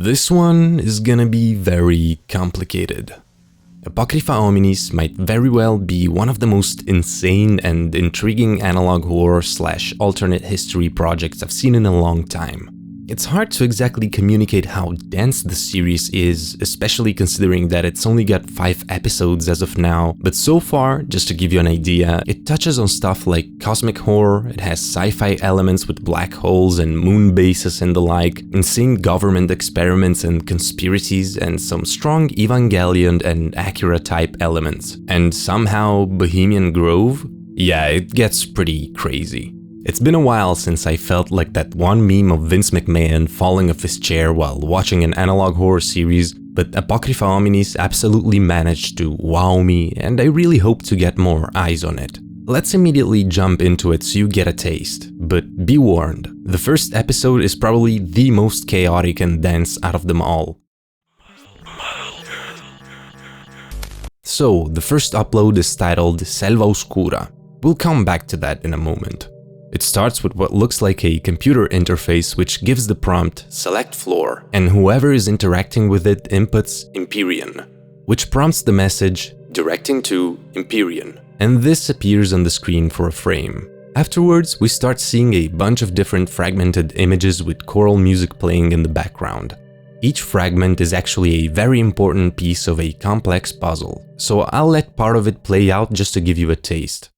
This one is gonna be very complicated. Apocrypha Hominis might very well be one of the most insane and intriguing analog horror / alternate history projects I've seen in a long time. It's hard to exactly communicate how dense the series is, especially considering that it's only got 5 episodes as of now, but so far, just to give you an idea, it touches on stuff like cosmic horror, it has sci-fi elements with black holes and moon bases and the like, insane government experiments and conspiracies, and some strong Evangelion and Akira type elements. And somehow Bohemian Grove? Yeah, it gets pretty crazy. It's been a while since I felt like that one meme of Vince McMahon falling off his chair while watching an analog horror series, but Apocrypha Hominis absolutely managed to wow me, and I really hope to get more eyes on it. Let's immediately jump into it so you get a taste, but be warned, the first episode is probably the most chaotic and dense out of them all. So, the first upload is titled SELVA OSCURA. We'll come back to that in a moment. It starts with what looks like a computer interface which gives the prompt select floor, and whoever is interacting with it inputs Empyrean, which prompts the message directing to Empyrean, and this appears on the screen for a frame. Afterwards, we start seeing a bunch of different fragmented images with choral music playing in the background. Each fragment is actually a very important piece of a complex puzzle, so I'll let part of it play out just to give you a taste.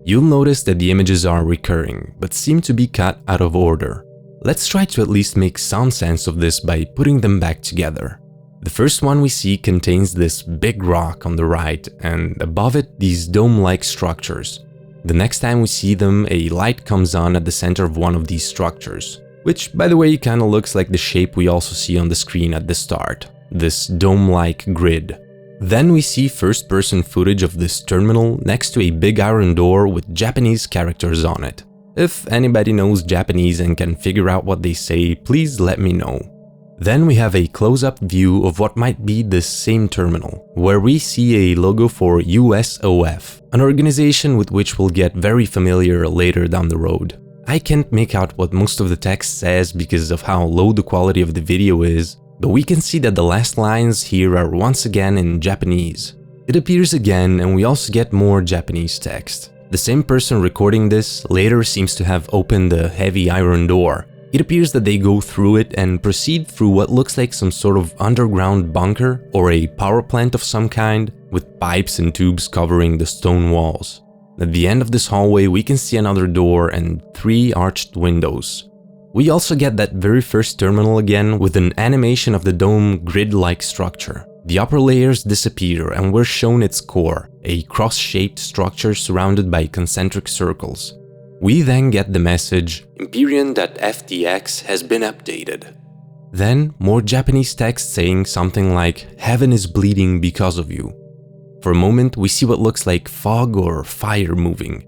You'll notice that the images are recurring, but seem to be cut out of order. Let's try to at least make some sense of this by putting them back together. The first one we see contains this big rock on the right, and above it these dome-like structures. The next time we see them, a light comes on at the center of one of these structures, which by the way kinda looks like the shape we also see on the screen at the start, this dome-like grid. Then we see first-person footage of this terminal next to a big iron door with Japanese characters on it. If anybody knows Japanese and can figure out what they say, please let me know. Then we have a close-up view of what might be this same terminal, where we see a logo for USOF, an organization with which we'll get very familiar later down the road. I can't make out what most of the text says because of how low the quality of the video is, but we can see that the last lines here are once again in Japanese. It appears again and we also get more Japanese text. The same person recording this later seems to have opened the heavy iron door. It appears that they go through it and proceed through what looks like some sort of underground bunker or a power plant of some kind, with pipes and tubes covering the stone walls. At the end of this hallway we can see another door and 3 arched windows. We also get that very first terminal again with an animation of the dome grid-like structure. The upper layers disappear and we're shown its core, a cross-shaped structure surrounded by concentric circles. We then get the message, Empyrean.ftx has been updated. Then more Japanese text saying something like, heaven is bleeding because of you. For a moment we see what looks like fog or fire moving.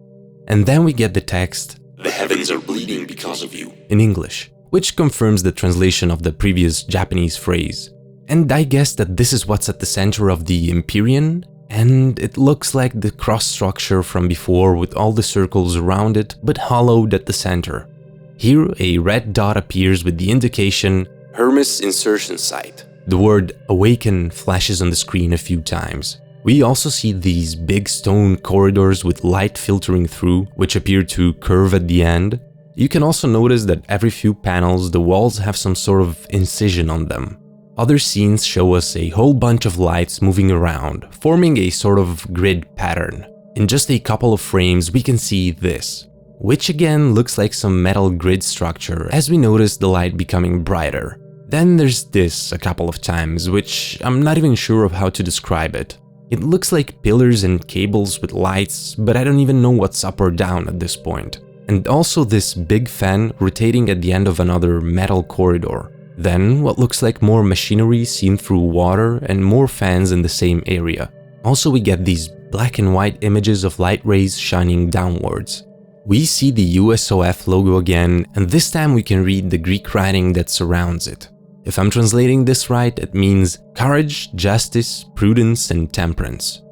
And then we get the text, the heavens are bleeding because of you, in English, which confirms the translation of the previous Japanese phrase. And I guess that this is what's at the center of the Empyrean, and it looks like the cross structure from before with all the circles around it, but hollowed at the center. Here a red dot appears with the indication Hermes insertion site. The word awaken flashes on the screen a few times. We also see these big stone corridors with light filtering through, which appear to curve at the end. You can also notice that every few panels the walls have some sort of incision on them. Other scenes show us a whole bunch of lights moving around, forming a sort of grid pattern. In just a couple of frames we can see this. which again looks like some metal grid structure as we notice the light becoming brighter. Then there's this a couple of times, which I'm not even sure of how to describe it. It looks like pillars and cables with lights, but I don't even know what's up or down at this point. And also this big fan rotating at the end of another metal corridor. Then what looks like more machinery seen through water and more fans in the same area. Also we get these black and white images of light rays shining downwards. We see the USOF logo again, and this time we can read the Greek writing that surrounds it. If I'm translating this right, it means courage, justice, prudence, and temperance.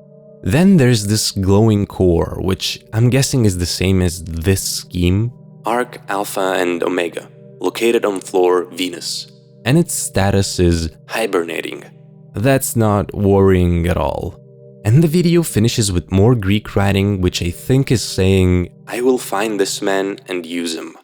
Then there's this glowing core, which I'm guessing is the same as this scheme, Arc, Alpha, and Omega, located on floor Venus. And its status is hibernating. That's not worrying at all. And the video finishes with more Greek writing, which I think is saying, I will find this man and use him.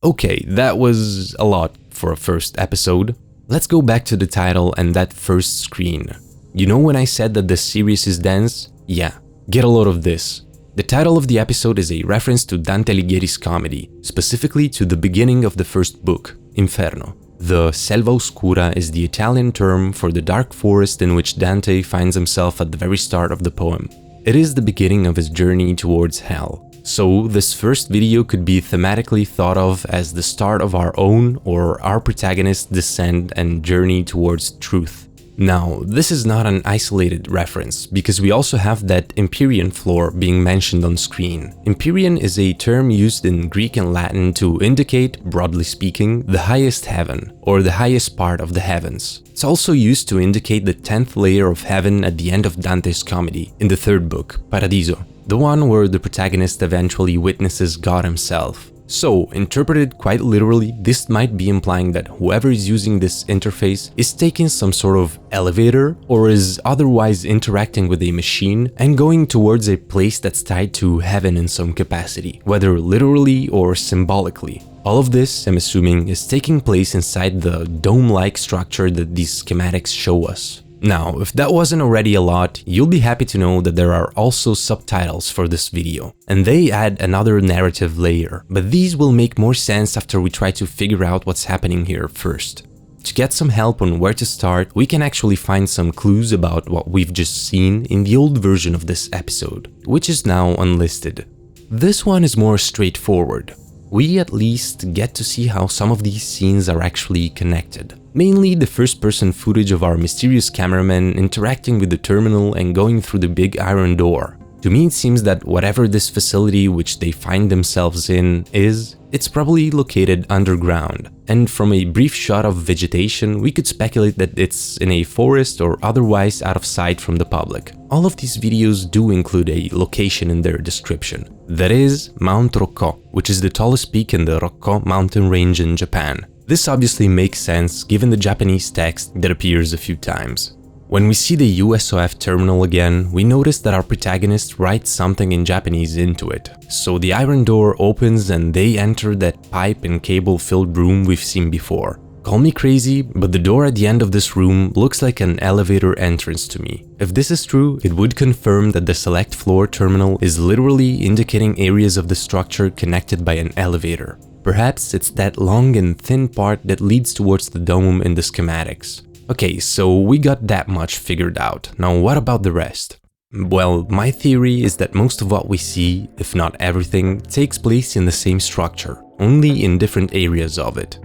Okay, that was a lot for a first episode. Let's go back to the title and that first screen. You know when I said that the series is dense? Yeah, get a load of this. The title of the episode is a reference to Dante Alighieri's comedy, specifically to the beginning of the first book, Inferno. The Selva Oscura is the Italian term for the dark forest in which Dante finds himself at the very start of the poem. It is the beginning of his journey towards hell. So this first video could be thematically thought of as the start of our own or our protagonist's descent and journey towards truth. Now, this is not an isolated reference, because we also have that Empyrean floor being mentioned on screen. Empyrean is a term used in Greek and Latin to indicate, broadly speaking, the highest heaven, or the highest part of the heavens. It's also used to indicate the 10th layer of heaven at the end of Dante's comedy, in the third book, Paradiso, the one where the protagonist eventually witnesses God himself. So, interpreted quite literally, this might be implying that whoever is using this interface is taking some sort of elevator or is otherwise interacting with a machine and going towards a place that's tied to heaven in some capacity, whether literally or symbolically. All of this, I'm assuming, is taking place inside the dome-like structure that these schematics show us. Now, if that wasn't already a lot, you'll be happy to know that there are also subtitles for this video, and they add another narrative layer, but these will make more sense after we try to figure out what's happening here first. To get some help on where to start, we can actually find some clues about what we've just seen in the old version of this episode, which is now unlisted. This one is more straightforward. We at least get to see how some of these scenes are actually connected. Mainly the first-person footage of our mysterious cameraman interacting with the terminal and going through the big iron door. To me it seems that whatever this facility which they find themselves in is, it's probably located underground. And from a brief shot of vegetation, we could speculate that it's in a forest or otherwise out of sight from the public. All of these videos do include a location in their description. That is Mount Rokko, which is the tallest peak in the Rokko mountain range in Japan. This obviously makes sense given the Japanese text that appears a few times. When we see the USOF terminal again, we notice that our protagonist writes something in Japanese into it. So the iron door opens and they enter that pipe and cable filled room we've seen before. Call me crazy, but the door at the end of this room looks like an elevator entrance to me. If this is true, it would confirm that the select floor terminal is literally indicating areas of the structure connected by an elevator. Perhaps it's that long and thin part that leads towards the dome in the schematics. Okay, so we got that much figured out. Now what about the rest? Well, my theory is that most of what we see, if not everything, takes place in the same structure, only in different areas of it.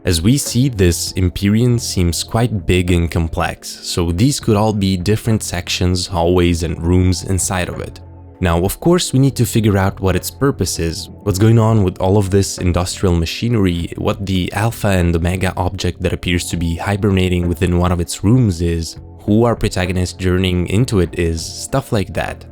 As we see, this Empyrean seems quite big and complex, so these could all be different sections, hallways, and rooms inside of it. Now, of course, we need to figure out what its purpose is, what's going on with all of this industrial machinery, what the Alpha and Omega object that appears to be hibernating within one of its rooms is, who our protagonist journeying into it is, stuff like that.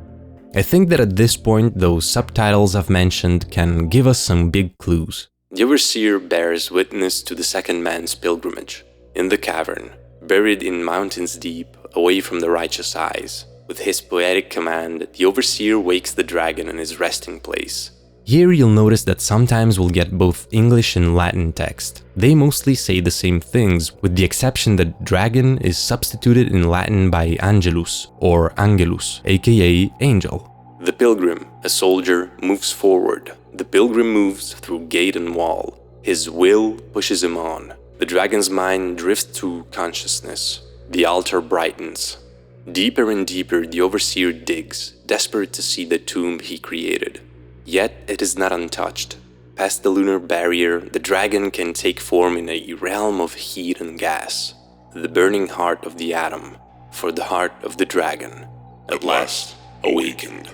I think that at this point, those subtitles I've mentioned can give us some big clues. The overseer bears witness to the second man's pilgrimage, in the cavern, buried in mountains deep, away from the righteous eyes. With his poetic command, the overseer wakes the dragon in his resting place. Here you'll notice that sometimes we'll get both English and Latin text. They mostly say the same things, with the exception that dragon is substituted in Latin by angelus, or angelus, aka angel. The pilgrim, a soldier, moves forward, The pilgrim moves through gate and wall. His will pushes him on. The dragon's mind drifts to consciousness. The altar brightens. Deeper and deeper the overseer digs, desperate to see the tomb he created. Yet it is not untouched. Past the lunar barrier, the dragon can take form in a realm of heat and gas. The burning heart of the atom, for the heart of the dragon, at last awakened.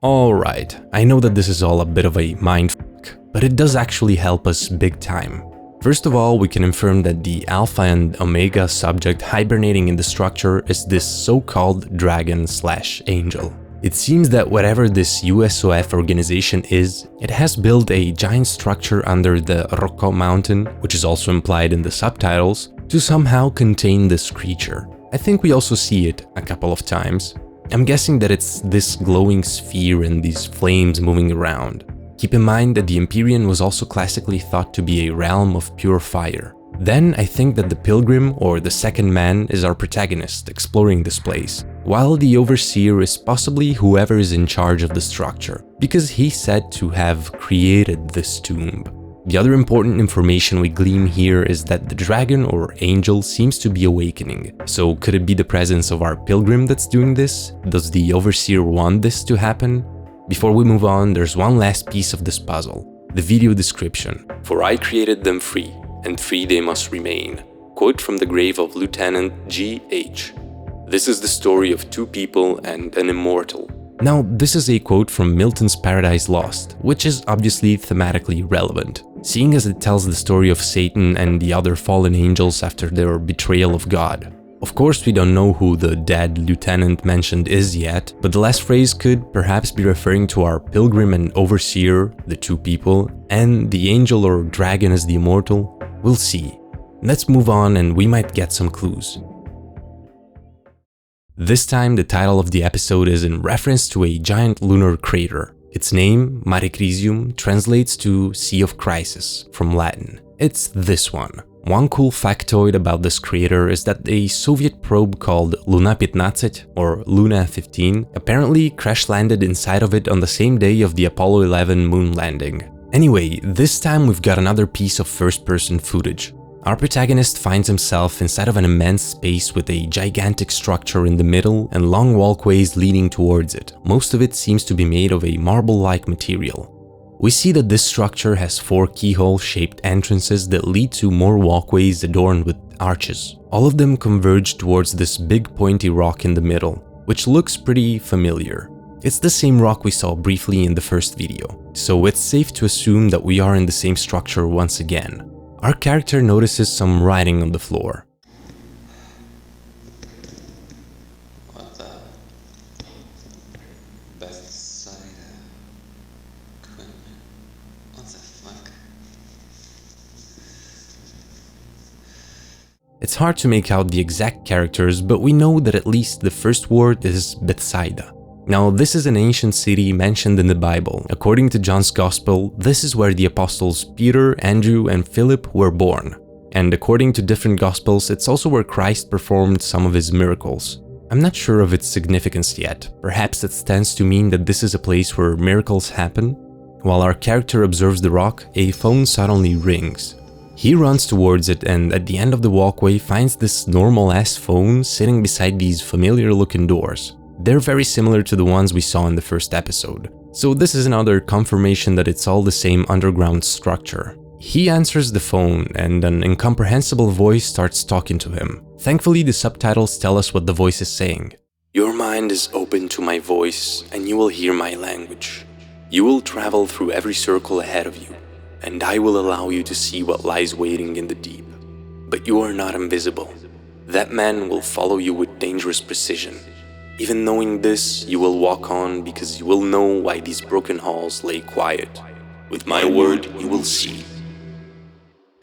Alright, I know that this is all a bit of a mindfuck, but it does actually help us big time. First of all, we can affirm that the Alpha and Omega subject hibernating in the structure is this so-called dragon/angel. It seems that whatever this USOF organization is, it has built a giant structure under the Rocco mountain, which is also implied in the subtitles, to somehow contain this creature. I think we also see it a couple of times. I'm guessing that it's this glowing sphere and these flames moving around. Keep in mind that the Empyrean was also classically thought to be a realm of pure fire. Then I think that the Pilgrim, or the second man, is our protagonist exploring this place, while the Overseer is possibly whoever is in charge of the structure, because he's said to have created this tomb. The other important information we glean here is that the dragon or angel seems to be awakening. So could it be the presence of our Pilgrim that's doing this? Does the Overseer want this to happen? Before we move on, there's one last piece of this puzzle, the video description. For I created them free, and free they must remain. Quote from the grave of Lieutenant G.H. This is the story of two people and an immortal. Now, this is a quote from Milton's Paradise Lost, which is obviously thematically relevant, seeing as it tells the story of Satan and the other fallen angels after their betrayal of God. Of course, we don't know who the dead lieutenant mentioned is yet, but the last phrase could perhaps be referring to our Pilgrim and Overseer, the two people, and the angel or dragon as the immortal. We'll see. Let's move on and we might get some clues. This time, the title of the episode is in reference to a giant lunar crater. Its name, MARE CRISIUM, translates to Sea of Crisis from Latin. It's this one. One cool factoid about this crater is that a Soviet probe called Luna 15 or Luna 15 apparently crash-landed inside of it on the same day of the Apollo 11 moon landing. Anyway, this time we've got another piece of first-person footage. Our protagonist finds himself inside of an immense space with a gigantic structure in the middle and long walkways leading towards it. Most of it seems to be made of a marble-like material. We see that this structure has 4 keyhole-shaped entrances that lead to more walkways adorned with arches. All of them converge towards this big pointy rock in the middle, which looks pretty familiar. It's the same rock we saw briefly in the first video, so it's safe to assume that we are in the same structure once again. Our character notices some writing on the floor. What the? Bethsaida. What the fuck? It's hard to make out the exact characters, but we know that at least the first word is Bethsaida. Now, this is an ancient city mentioned in the Bible. According to John's Gospel, this is where the apostles Peter, Andrew, and Philip were born. And according to different Gospels, it's also where Christ performed some of his miracles. I'm not sure of its significance yet. Perhaps it stands to mean that this is a place where miracles happen. While our character observes the rock, a phone suddenly rings. He runs towards it and at the end of the walkway finds this normal-ass phone sitting beside these familiar-looking doors. They're very similar to the ones we saw in the first episode. So this is another confirmation that it's all the same underground structure. He answers the phone and an incomprehensible voice starts talking to him. Thankfully, the subtitles tell us what the voice is saying. Your mind is open to my voice and you will hear my language. You will travel through every circle ahead of you, and I will allow you to see what lies waiting in the deep. But you are not invisible. That man will follow you with dangerous precision. Even knowing this, you will walk on because you will know why these broken halls lay quiet. With my word, you will see.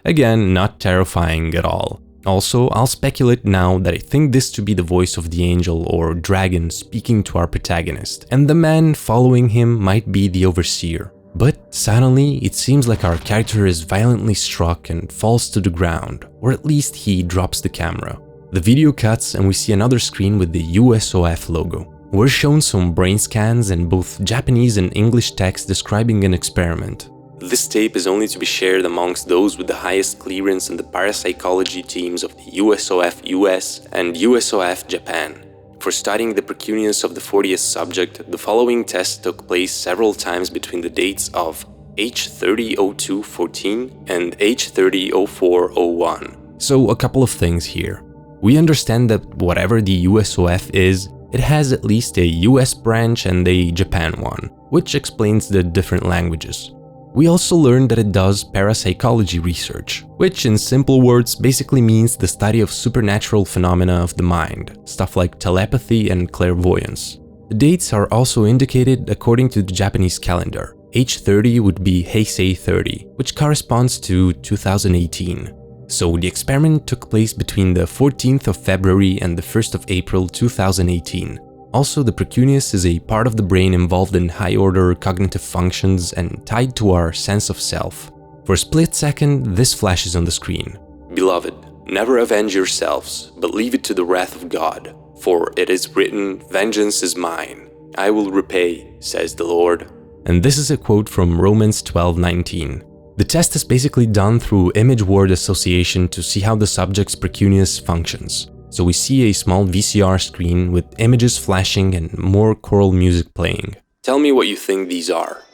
Again, not terrifying at all. Also, I'll speculate now that I think this to be the voice of the angel or dragon speaking to our protagonist, and the man following him might be the Overseer. But suddenly, it seems like our character is violently struck and falls to the ground, or at least he drops the camera. The video cuts and we see another screen with the USOF logo. We're shown some brain scans and both Japanese and English text describing an experiment. This tape is only to be shared amongst those with the highest clearance in the parapsychology teams of the USOF US and USOF Japan. For studying the precunious of the 40th subject, the following tests took place several times between the dates of H300214 and H300401. So a couple of things here. We understand that whatever the USOF is, it has at least a US branch and a Japan one, which explains the different languages. We also learned that it does parapsychology research, which in simple words basically means the study of supernatural phenomena of the mind, stuff like telepathy and clairvoyance. The dates are also indicated according to the Japanese calendar. H30 would be Heisei 30, which corresponds to 2018. So the experiment took place between the 14th of February and the 1st of April 2018. Also, the precuneus is a part of the brain involved in high-order cognitive functions and tied to our sense of self. For a split second, this flashes on the screen. Beloved, never avenge yourselves, but leave it to the wrath of God. For it is written, vengeance is mine. I will repay, says the Lord. And this is a quote from Romans 12:19. The test is basically done through image-word association to see how the subject's precuneus functions. So we see a small VCR screen with images flashing and more choral music playing. Tell me what you think these are.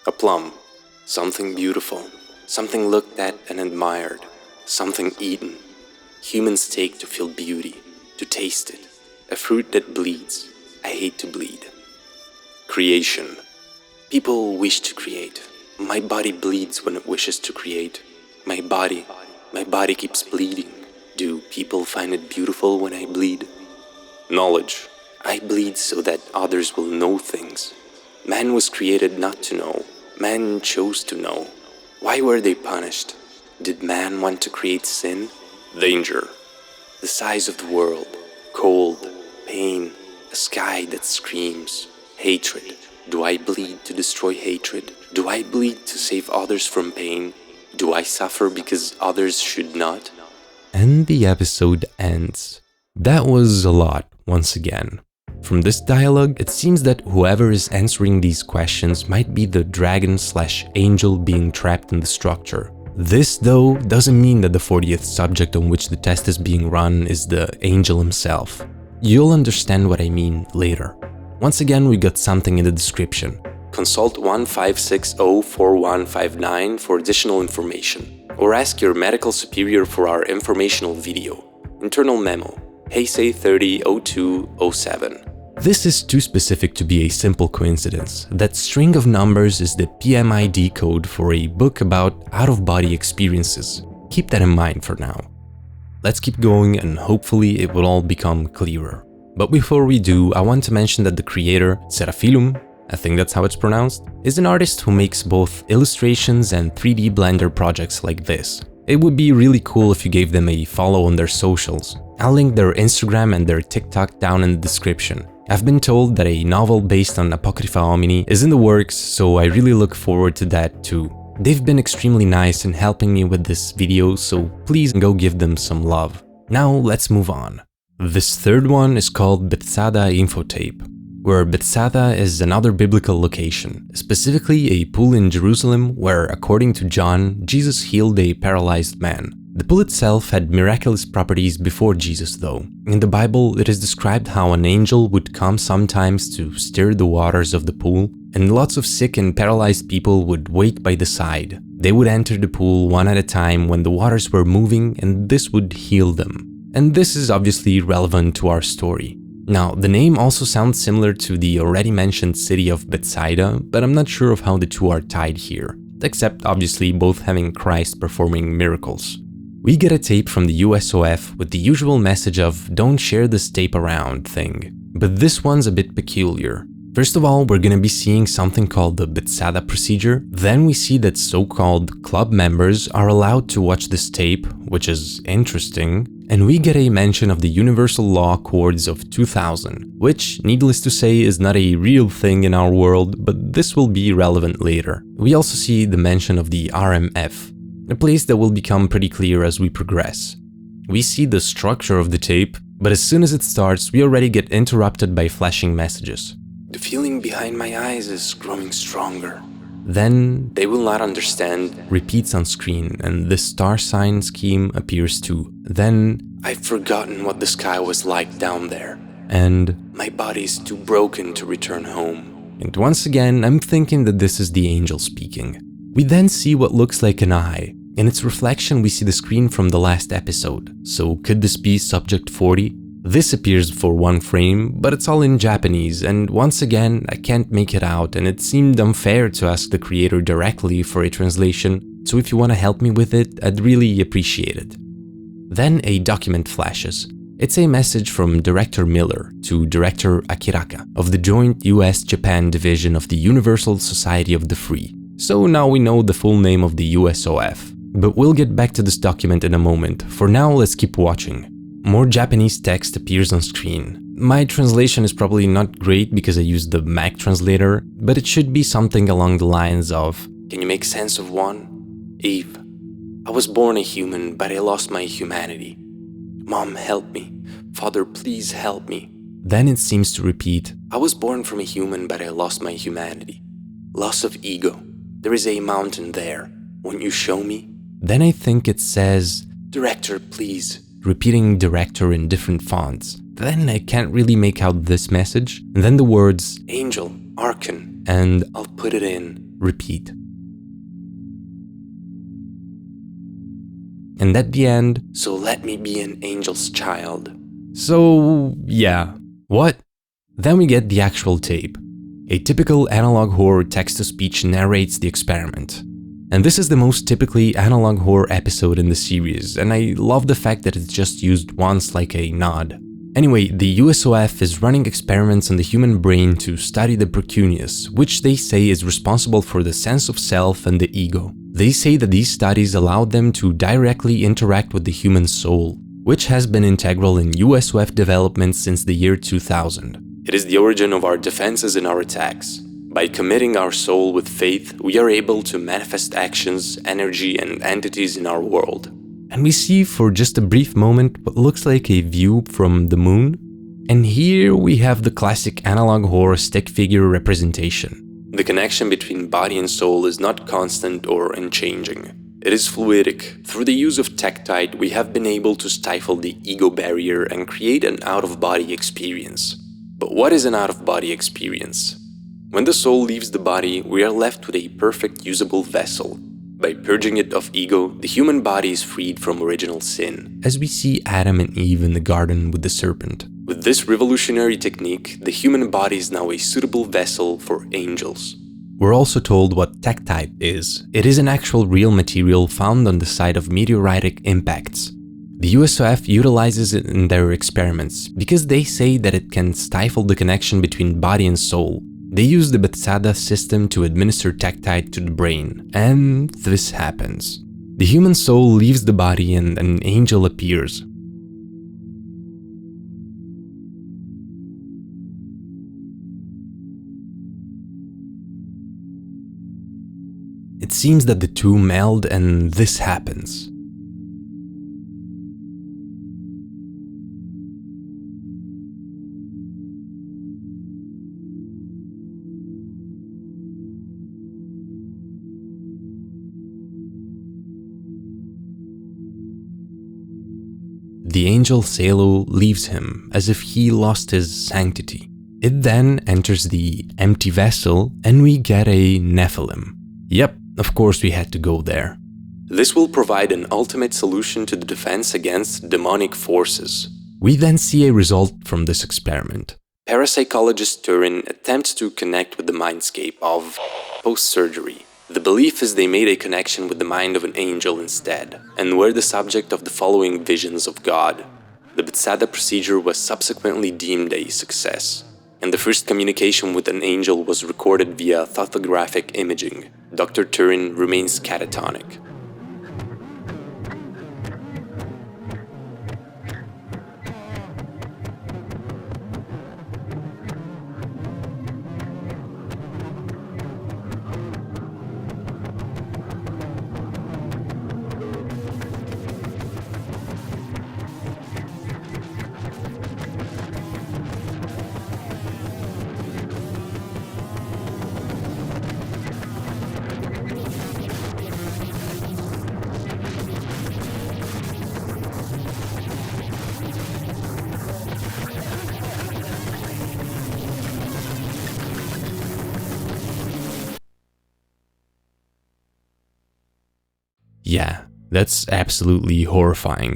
A plum. Something beautiful. Something looked at and admired. Something eaten. Humans take to feel beauty, to taste it. A fruit that bleeds. I hate to bleed. Creation. People wish to create. My body bleeds when it wishes to create. My body keeps bleeding. Do people find it beautiful when I bleed? Knowledge. I bleed so that others will know things. Man was created not to know. Man chose to know. Why were they punished? Did man want to create sin? Danger. The size of the world. Cold. Pain. A sky that screams. Hatred. Do I bleed to destroy hatred? Do I bleed to save others from pain? Do I suffer because others should not? And the episode ends. That was a lot, once again. From this dialogue, it seems that whoever is answering these questions might be the dragon/angel being trapped in the structure. This, though, doesn't mean that the 40th subject on which the test is being run is the angel himself. You'll understand what I mean later. Once again, we got something in the description. Consult 1560-4159 for additional information. Or ask your medical superior for our informational video. Internal memo, Heisei 300207. This is too specific to be a simple coincidence. That string of numbers is the PMID code for a book about out-of-body experiences. Keep that in mind for now. Let's keep going and hopefully it will all become clearer. But before we do, I want to mention that the creator, Seraphilum, I think that's how it's pronounced, is an artist who makes both illustrations and 3D Blender projects like this. It would be really cool if you gave them a follow on their socials. I'll link their Instagram and their TikTok down in the description. I've been told that a novel based on Apocrypha Hominis is in the works, so I really look forward to that too. They've been extremely nice in helping me with this video, so please go give them some love. Now let's move on. This third one is called BETHZATHAINFOTAPE, where Bethzatha is another biblical location, specifically a pool in Jerusalem where, according to John, Jesus healed a paralyzed man. The pool itself had miraculous properties before Jesus though. In the Bible, it is described how an angel would come sometimes to stir the waters of the pool, and lots of sick and paralyzed people would wait by the side. They would enter the pool one at a time when the waters were moving, and this would heal them. And this is obviously relevant to our story. Now, the name also sounds similar to the already mentioned city of Bethsaida, but I'm not sure of how the two are tied here, except obviously both having Christ performing miracles. We get a tape from the USOF with the usual message of "don't share this tape around" thing, but this one's a bit peculiar. First of all, we're gonna be seeing something called the Bethsaida procedure. Then we see that so-called club members are allowed to watch this tape, which is interesting. And we get a mention of the Universal Law Accords of 2000, which, needless to say, is not a real thing in our world, but this will be relevant later. We also see the mention of the RMF, a place that will become pretty clear as we progress. We see the structure of the tape, But as soon as it starts, we already get interrupted by flashing messages. The feeling behind my eyes is growing stronger. Then, they will not understand, repeats on screen, and the star sign scheme appears too. Then, I've forgotten what the sky was like down there, and my body's too broken to return home. And once again, I'm thinking that this is the angel speaking. We then see what looks like an eye. In its reflection, we see the screen from the last episode. So could this be Subject 40? This appears for one frame, but it's all in Japanese, and once again, I can't make it out, and it seemed unfair to ask the creator directly for a translation, so if you want to help me with it, I'd really appreciate it. Then a document flashes. It's a message from Director Miller to Director Akira of the joint US-Japan division of the Universal Society of the Free. So now we know the full name of the USOF. But we'll get back to this document in a moment. For now, let's keep watching. More Japanese text appears on screen. My translation is probably not great because I used the Mac translator, but it should be something along the lines of, can you make sense of one? Eve, I was born a human, but I lost my humanity. Mom, help me. Father, please help me. Then it seems to repeat, I was born from a human, but I lost my humanity. Loss of ego. There is a mountain there. Won't you show me? Then I think it says, Director, please. Repeating director in different fonts. Then I can't really make out this message. And then the words angel, archon, and I'll put it in, repeat. And at the end, so let me be an angel's child. So, yeah. What? Then we get the actual tape. A typical analog horror text-to-speech narrates the experiment. And this is the most typically analog horror episode in the series, and I love the fact that it's just used once like a nod. Anyway, the USOF is running experiments on the human brain to study the precuneus, which they say is responsible for the sense of self and the ego. They say that these studies allowed them to directly interact with the human soul, which has been integral in USOF development since the year 2000. It is the origin of our defenses and our attacks. By committing our soul with faith, we are able to manifest actions, energy, and entities in our world. And we see for just a brief moment what looks like a view from the moon. And here we have the classic analog horror stick figure representation. The connection between body and soul is not constant or unchanging. It is fluidic. Through the use of tektite, we have been able to stifle the ego barrier and create an out-of-body experience. But what is an out-of-body experience? When the soul leaves the body, we are left with a perfect usable vessel. By purging it of ego, the human body is freed from original sin, as we see Adam and Eve in the garden with the serpent. With this revolutionary technique, the human body is now a suitable vessel for angels. We're also told what tektite is. It is an actual real material found on the site of meteoritic impacts. The USOF utilizes it in their experiments because they say that it can stifle the connection between body and soul. They use the BETHZADA system to administer tektite to the brain, and this happens. The human soul leaves the body and an angel appears. It seems that the two meld and this happens. The angel Salo leaves him as if he lost his sanctity. It then enters the empty vessel and we get a Nephilim. Yep, of course we had to go there. This will provide an ultimate solution to the defense against demonic forces. We then see a result from this experiment. Parapsychologist Turin attempts to connect with the mindscape of post-surgery. The belief is they made a connection with the mind of an angel instead, and were the subject of the following visions of God. The BETHZADA procedure was subsequently deemed a success, and the first communication with an angel was recorded via photographic imaging. Dr. Turin remains catatonic. Yeah, that's absolutely horrifying.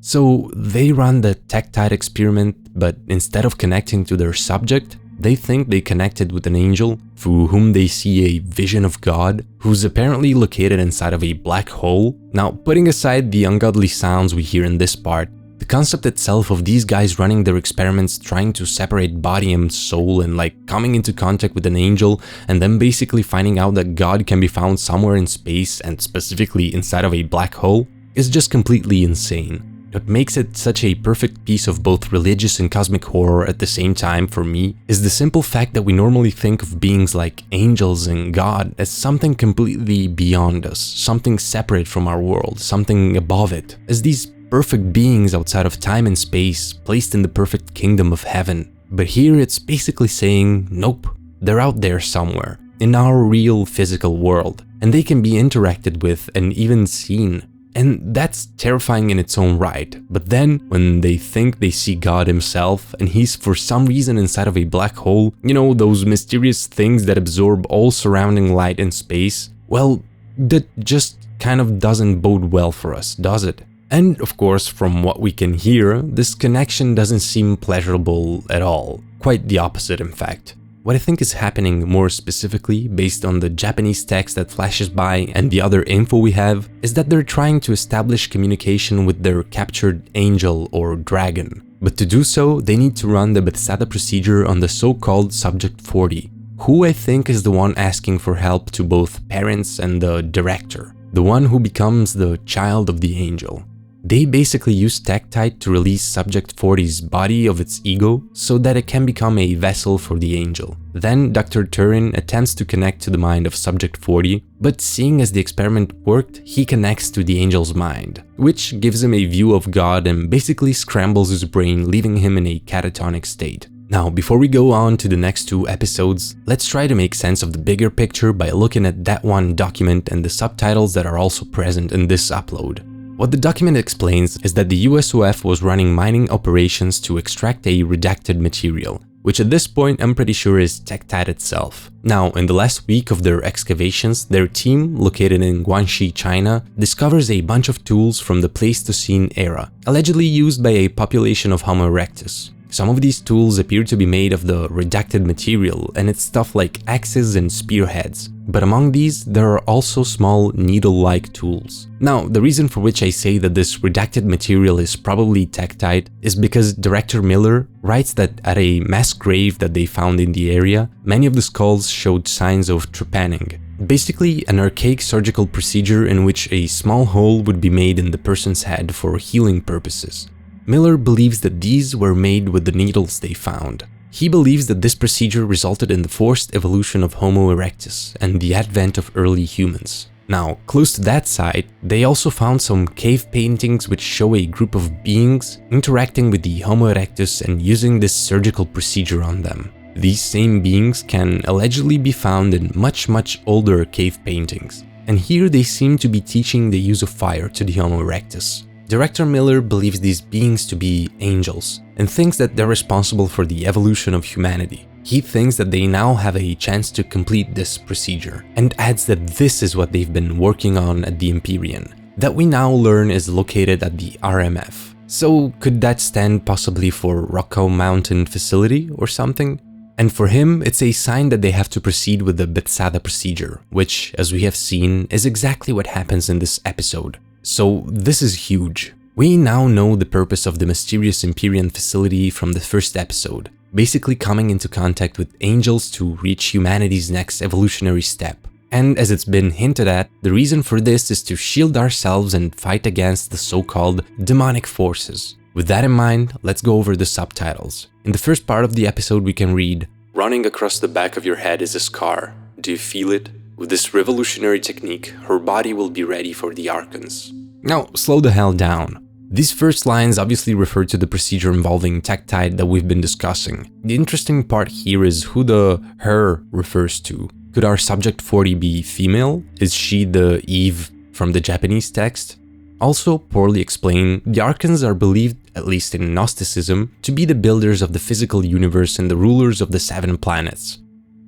So they run the tektite experiment, but instead of connecting to their subject, they think they connected with an angel through whom they see a vision of God, who's apparently located inside of a black hole. Now, putting aside the ungodly sounds we hear in this part, the concept itself of these guys running their experiments trying to separate body and soul and like coming into contact with an angel and then basically finding out that God can be found somewhere in space and specifically inside of a black hole is just completely insane. What makes it such a perfect piece of both religious and cosmic horror at the same time for me is the simple fact that we normally think of beings like angels and God as something completely beyond us, something separate from our world, something above it, as these perfect beings outside of time and space, placed in the perfect kingdom of heaven. But here it's basically saying, nope, they're out there somewhere, in our real physical world, and they can be interacted with and even seen. And that's terrifying in its own right. But then, when they think they see God himself, and he's for some reason inside of a black hole, you know, those mysterious things that absorb all surrounding light and space, well, that just kind of doesn't bode well for us, does it? And of course, from what we can hear, this connection doesn't seem pleasurable at all. Quite the opposite, in fact. What I think is happening more specifically, based on the Japanese text that flashes by and the other info we have, is that they're trying to establish communication with their captured angel or dragon. But to do so, they need to run the BETHZATHA procedure on the so-called Subject 40, who I think is the one asking for help to both parents and the director, the one who becomes the child of the angel. They basically use tektite to release Subject 40's body of its ego so that it can become a vessel for the angel. Then Dr. Turin attempts to connect to the mind of Subject 40, but seeing as the experiment worked, he connects to the angel's mind, which gives him a view of God and basically scrambles his brain, leaving him in a catatonic state. Now, before we go on to the next two episodes, let's try to make sense of the bigger picture by looking at that one document and the subtitles that are also present in this upload. What the document explains is that the USOF was running mining operations to extract a redacted material, which at this point I'm pretty sure is tektite itself. Now, in the last week of their excavations, their team, located in Guangxi, China, discovers a bunch of tools from the Pleistocene era, allegedly used by a population of Homo erectus. Some of these tools appear to be made of the redacted material, and it's stuff like axes and spearheads. But among these, there are also small needle-like tools. Now, the reason for which I say that this redacted material is probably tektite is because Director Miller writes that at a mass grave that they found in the area, many of the skulls showed signs of trepanning. Basically, an archaic surgical procedure in which a small hole would be made in the person's head for healing purposes. Miller believes that these were made with the needles they found. He believes that this procedure resulted in the forced evolution of Homo erectus and the advent of early humans. Now, close to that site, they also found some cave paintings which show a group of beings interacting with the Homo erectus and using this surgical procedure on them. These same beings can allegedly be found in much older cave paintings, and here they seem to be teaching the use of fire to the Homo erectus. Director Miller believes these beings to be angels and thinks that they're responsible for the evolution of humanity. He thinks that they now have a chance to complete this procedure and adds that this is what they've been working on at the Empyrean, that we now learn is located at the RMF. So could that stand possibly for Rocco Mountain Facility or something? And for him, it's a sign that they have to proceed with the BETHZATHA procedure, which, as we have seen, is exactly what happens in this episode. So this is huge. We now know the purpose of the mysterious Empyrean facility from the first episode, basically coming into contact with angels to reach humanity's next evolutionary step. And as it's been hinted at, the reason for this is to shield ourselves and fight against the so-called demonic forces. With that in mind, let's go over the subtitles. In the first part of the episode we can read, "Running across the back of your head is a scar. Do you feel it? With this revolutionary technique, her body will be ready for the Archons." Now, slow the hell down. These first lines obviously refer to the procedure involving tektite that we've been discussing. The interesting part here is who the her refers to. Could our subject 40 be female? Is she the Eve from the Japanese text? Also, poorly explained, the Archons are believed, at least in Gnosticism, to be the builders of the physical universe and the rulers of the 7 planets.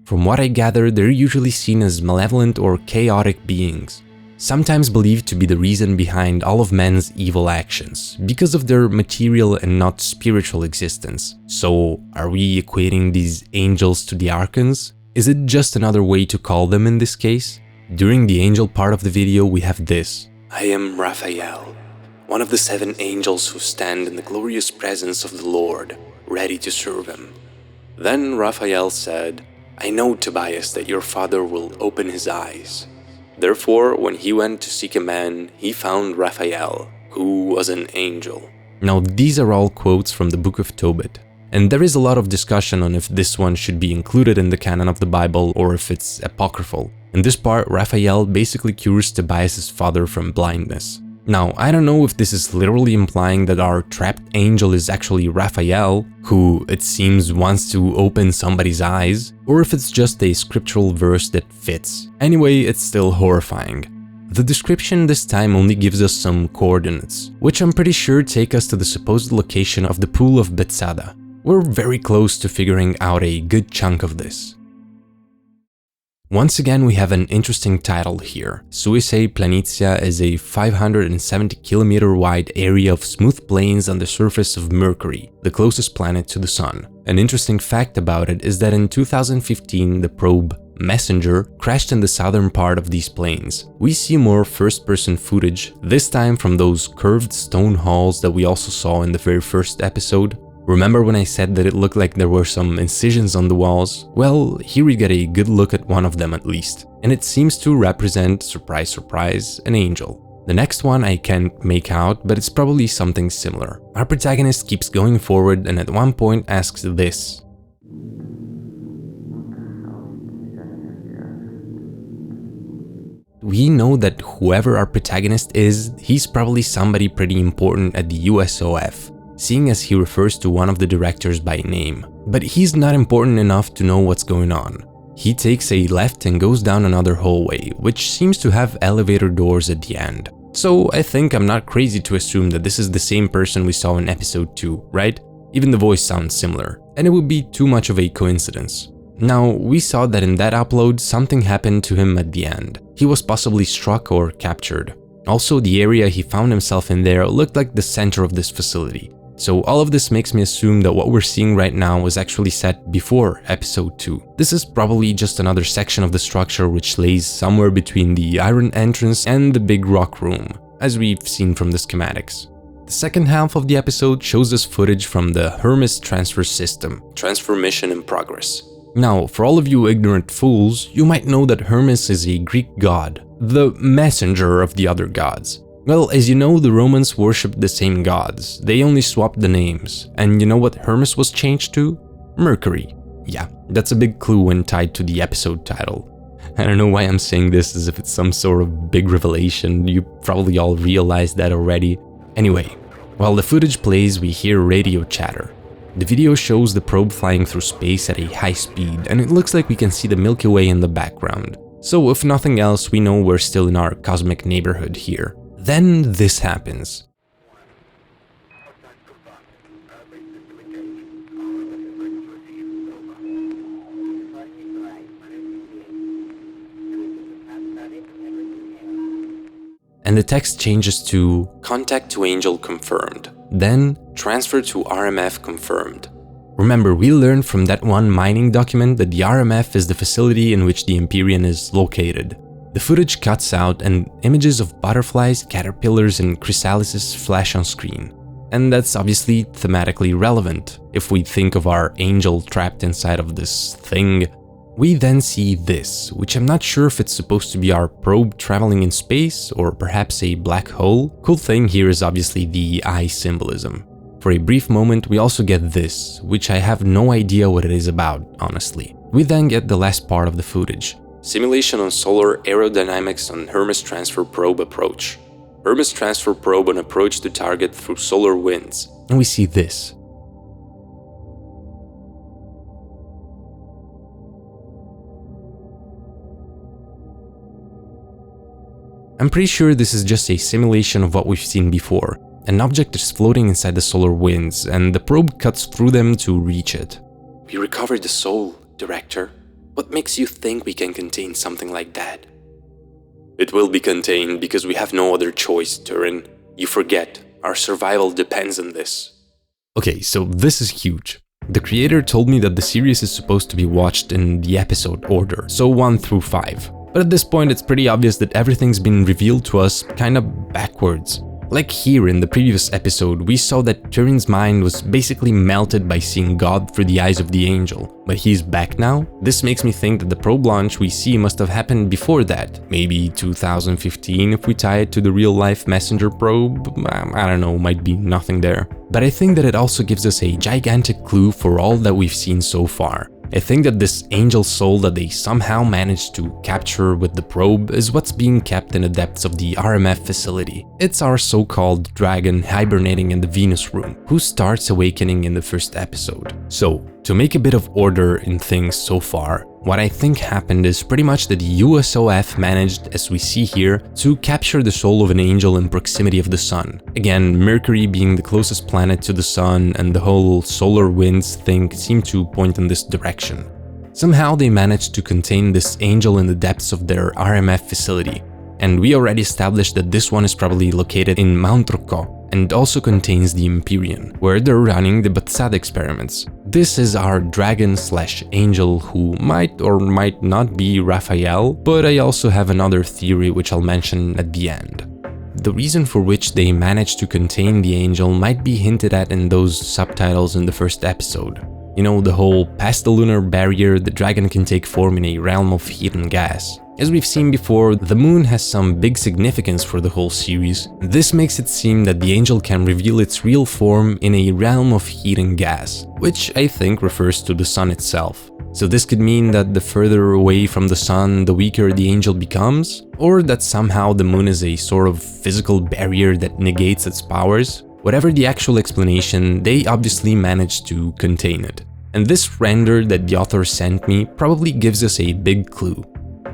From what I gather, they're usually seen as malevolent or chaotic beings. sometimes believed to be the reason behind all of men's evil actions, because of their material and not spiritual existence. So, are we equating these angels to the archons? Is it just another way to call them in this case? During the angel part of the video we have this. I am Raphael, one of the 7 angels who stand in the glorious presence of the Lord, ready to serve him. Then Raphael said, I know, Tobias, that your father will open his eyes. Therefore, when he went to seek a man, he found Raphael, who was an angel. Now, these are all quotes from the book of Tobit, and there is a lot of discussion on if this one should be included in the canon of the Bible or if it's apocryphal. In this part, Raphael basically cures Tobias's father from blindness. Now, I don't know if this is literally implying that our trapped angel is actually Raphael, who, it seems, wants to open somebody's eyes, or if it's just a scriptural verse that fits. Anyway, it's still horrifying. The description this time only gives us some coordinates, which I'm pretty sure take us to the supposed location of the Pool of Bethzatha. We're very close to figuring out a good chunk of this. Once again, we have an interesting title here. SUISEI Planitia is a 570 km wide area of smooth plains on the surface of Mercury, the closest planet to the Sun. An interesting fact about it is that in 2015, the probe Messenger crashed in the southern part of these plains. We see more first-person footage, this time from those curved stone halls that we also saw in the very first episode. Remember when I said that it looked like there were some incisions on the walls? Well, here we get a good look at one of them at least, and it seems to represent, surprise surprise, an angel. The next one I can't make out, but it's probably something similar. Our protagonist keeps going forward and at one point asks this. We know that whoever our protagonist is, he's probably somebody pretty important at the USOF. Seeing as he refers to one of the directors by name. But he's not important enough to know what's going on. He takes a left and goes down another hallway, which seems to have elevator doors at the end. So I think I'm not crazy to assume that this is the same person we saw in episode 2, right? Even the voice sounds similar, and it would be too much of a coincidence. Now, we saw that in that upload something happened to him at the end. He was possibly struck or captured. Also, the area he found himself in there looked like the center of this facility. So all of this makes me assume that what we're seeing right now was actually set before episode 2. This is probably just another section of the structure which lays somewhere between the iron entrance and the big rock room, as we've seen from the schematics. The second half of the episode shows us footage from the Hermes transfer system, transfer mission in progress. Now, for all of you ignorant fools, you might know that Hermes is a Greek god, the messenger of the other gods. Well, as you know, the Romans worshipped the same gods, they only swapped the names, and you know what Hermes was changed to? Mercury. Yeah, that's a big clue when tied to the episode title. I don't know why I'm saying this as if it's some sort of big revelation, you probably all realized that already. Anyway, while the footage plays, we hear radio chatter. The video shows the probe flying through space at a high speed, and it looks like we can see the Milky Way in the background. So if nothing else, we know we're still in our cosmic neighborhood here. Then this happens. And the text changes to contact to angel confirmed, then transfer to RMF confirmed. Remember, we learned from that one mining document that the RMF is the facility in which the Empyrean is located. The footage cuts out and images of butterflies, caterpillars and chrysalises flash on screen. And that's obviously thematically relevant. If we think of our angel trapped inside of this thing, we then see this, which I'm not sure if it's supposed to be our probe traveling in space or perhaps a black hole. Cool thing here is obviously the eye symbolism. For a brief moment, we also get this, which I have no idea what it is about, honestly. We then get the last part of the footage. Simulation on solar aerodynamics on Hermes transfer probe approach. Hermes transfer probe on approach to target through solar winds. And we see this. I'm pretty sure this is just a simulation of what we've seen before. An object is floating inside the solar winds, and the probe cuts through them to reach it. We recovered the soul, Director. What makes you think we can contain something like that? It will be contained because we have no other choice, Turin. You forget, our survival depends on this. Okay, so this is huge. The creator told me that the series is supposed to be watched in the episode order, so 1 through 5. But at this point it's pretty obvious that everything's been revealed to us kinda backwards. Like here in the previous episode, we saw that Turin's mind was basically melted by seeing God through the eyes of the angel. But he's back now? This makes me think that the probe launch we see must have happened before that. Maybe 2015 if we tie it to the real-life messenger probe? I don't know, might be nothing there. But I think that it also gives us a gigantic clue for all that we've seen so far. I think that this angel soul that they somehow managed to capture with the probe is what's being kept in the depths of the RMF facility. It's our so-called dragon hibernating in the Venus room, who starts awakening in the first episode. So, to make a bit of order in things so far, what I think happened is pretty much that the USOF managed, as we see here, to capture the soul of an angel in proximity of the sun. Again, Mercury being the closest planet to the sun and the whole solar winds thing seem to point in this direction. Somehow they managed to contain this angel in the depths of their RMF facility. And we already established that this one is probably located in Mount Rocco, and also contains the Empyrean, where they're running the BETHZATHAINFOTAPE experiments. This is our dragon/angel who might or might not be Raphael, but I also have another theory which I'll mention at the end. The reason for which they managed to contain the angel might be hinted at in those subtitles in the first episode. You know, the whole past the lunar barrier, the dragon can take form in a realm of heat and gas. As we've seen before, the moon has some big significance for the whole series. This makes it seem that the angel can reveal its real form in a realm of heat and gas, which I think refers to the sun itself. So this could mean that the further away from the sun, the weaker the angel becomes, or that somehow the moon is a sort of physical barrier that negates its powers. Whatever the actual explanation, they obviously managed to contain it. And this render that the author sent me probably gives us a big clue.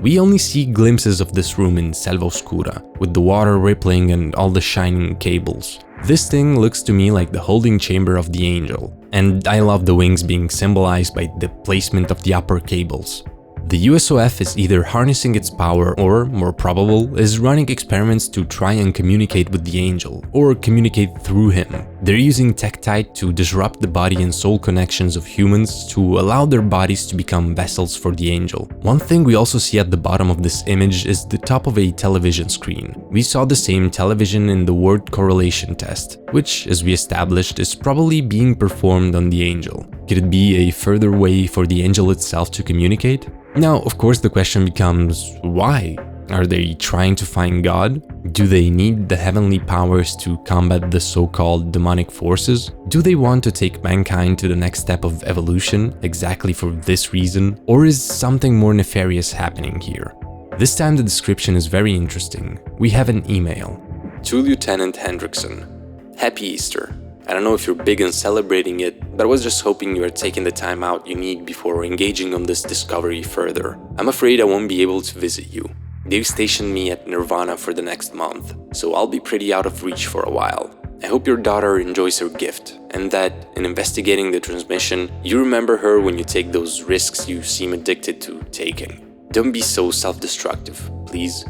We only see glimpses of this room in SELVA OSCURA, with the water rippling and all the shining cables. This thing looks to me like the holding chamber of the angel, and I love the wings being symbolized by the placement of the upper cables. The USOF is either harnessing its power or, more probable, is running experiments to try and communicate with the angel, or communicate through him. They're using tektite to disrupt the body and soul connections of humans to allow their bodies to become vessels for the angel. One thing we also see at the bottom of this image is the top of a television screen. We saw the same television in the word correlation test, which, as we established, is probably being performed on the angel. Could it be a further way for the angel itself to communicate? Now, of course, the question becomes, why? Are they trying to find God? Do they need the heavenly powers to combat the so-called demonic forces? Do they want to take mankind to the next step of evolution exactly for this reason? Or is something more nefarious happening here? This time the description is very interesting. We have an email. To Lieutenant Hendrickson. Happy Easter. I don't know if you're big on celebrating it, but I was just hoping you are taking the time out you need before engaging on this discovery further. I'm afraid I won't be able to visit you. They've stationed me at Nirvana for the next month, so I'll be pretty out of reach for a while. I hope your daughter enjoys her gift, and that, in investigating the transmission, you remember her when you take those risks you seem addicted to taking. Don't be so self-destructive, please.